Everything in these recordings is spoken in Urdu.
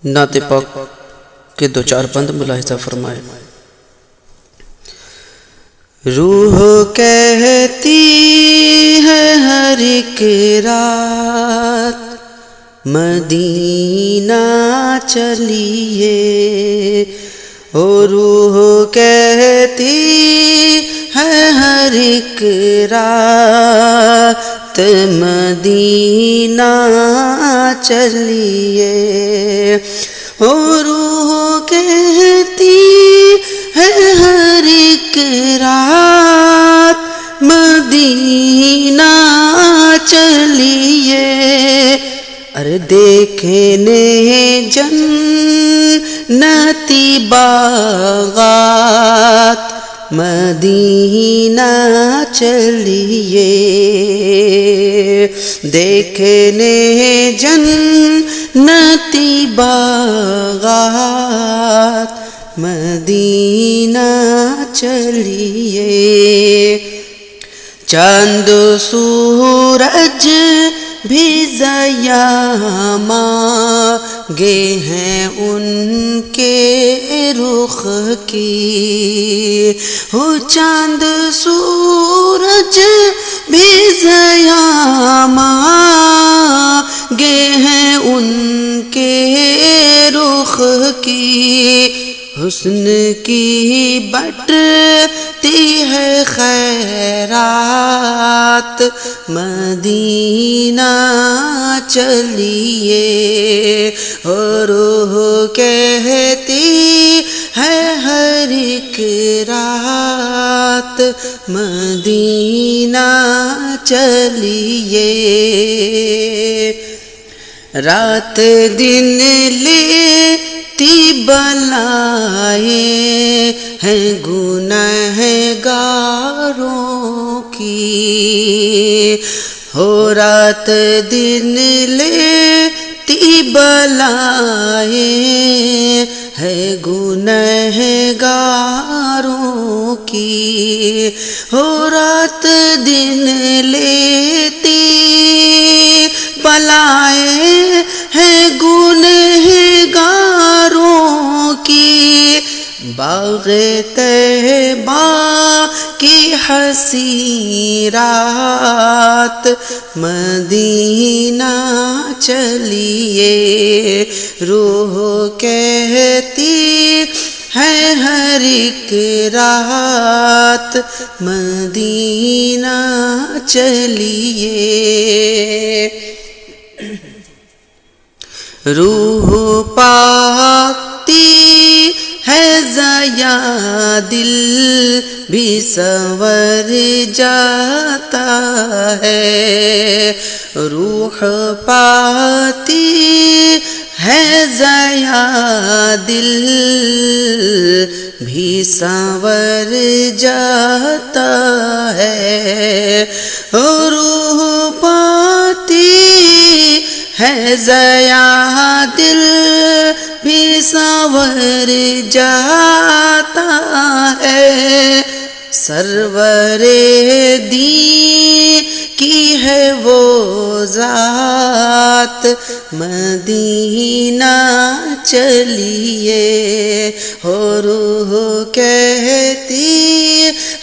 نعت پاک کے دو چار بند ملاحظہ فرمائے۔ روح کہتی ہے ہر ایک رات مدینہ چلیے، او روح کہتی ہے ہر ایک رات مدینہ چلیے، او روح کہتی ہے ہر ایک رات مدینہ چلیے، ارے دیکھنے جنتی باغات مدینہ چلیے، دیکھنے جنتی باغات مدینہ چلیے، چاند سورج بھی ضیاء مانگے ہیں ان کے رخ کی، ہو چاند سورج بھی ضیاء مانگے ہیں ان کے رخ کی، حسن کی بٹتی ہے خیرات مدینہ چلیے، اور روح کہتی ہے ہر ایک رات مدینہ چلیے، رات دن لیتی بلائیں ہیں گنہگاروں کی، ہو رات دن لیتی بلائیں ہیں گنہگاروں کی، ہو رات دن لیتی بلائیں ہیں گنہگاروں کی، باغ طیبہ کی حسین رات مدینہ چلیے، روح کہتی ہے ہر ایک رات مدینہ چلیے، روح پاکتی ہے ضیاء دل بھی سنور جاتا ہے، روح پاتی ہے ضیاء دل بھی سنور جاتا ہے، روح پاتی ہے ضیاء دل بھی سنور جاتا ہے، سرور دین کی ہے وہ ذات مدینہ چلیے، ہو روح کہتی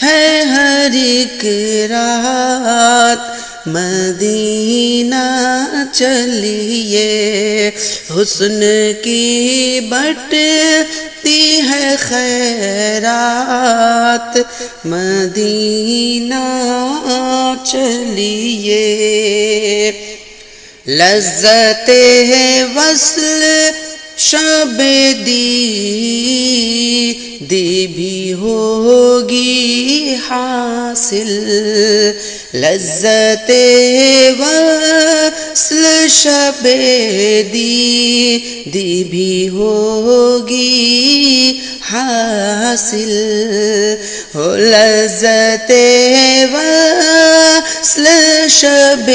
ہے ہر ایک رات مدینہ چلیے، حسن کی بٹتی ہے خیرات مدینہ چلیے، لذت وصل شب دی بھی ہوگی حاصل، لذت وصل شب دی بھی ہوگی حاصل، ہو لذت وصل شب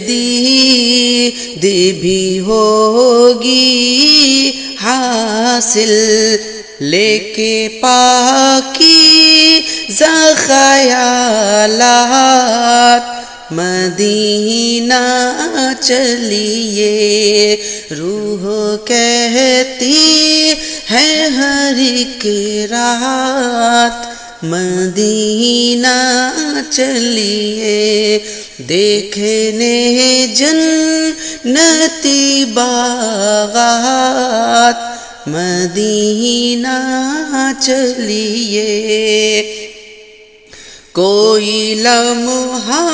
دی بھی ہوگی حاصل، لے کے پاکی خیالات مدینہ چلیے، روح کہتی ہے ہر ایک رات مدینہ چلیے، دیکھنے جنتی باغات مدینہ چلیے۔ کوئی لمحہ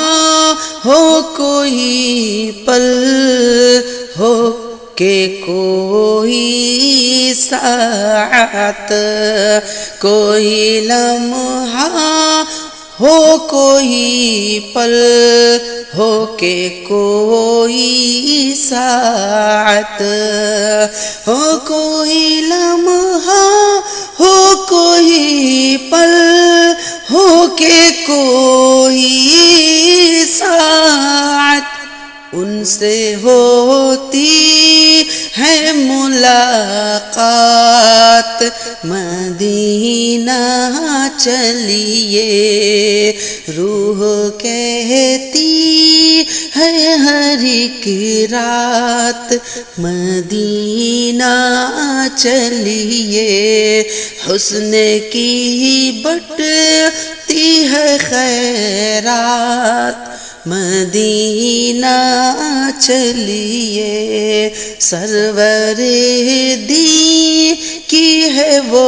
ہو کوئی پل ہو کہ کوئی ساعت، کوئی لمحہ ہو کوئی پل ہو کہ کوئی ساعت، ہو کوئی لمحہ ہو کوئی پل ہو کہ کوئی ساعت، ان سے ہوتی ہے ملاقات مدینہ چلیے، روح کہتی ہے ہر ایک رات مدینہ چلیے، حسن کی بٹتی ہے خیرات مدینہ چلیے، سرور دی کی ہے وہ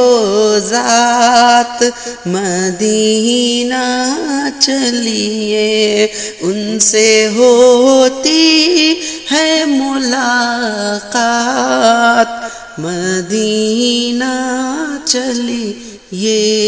ذات مدینہ چلیے، ان سے ہوتی ہے ملاقات مدینہ چلیے۔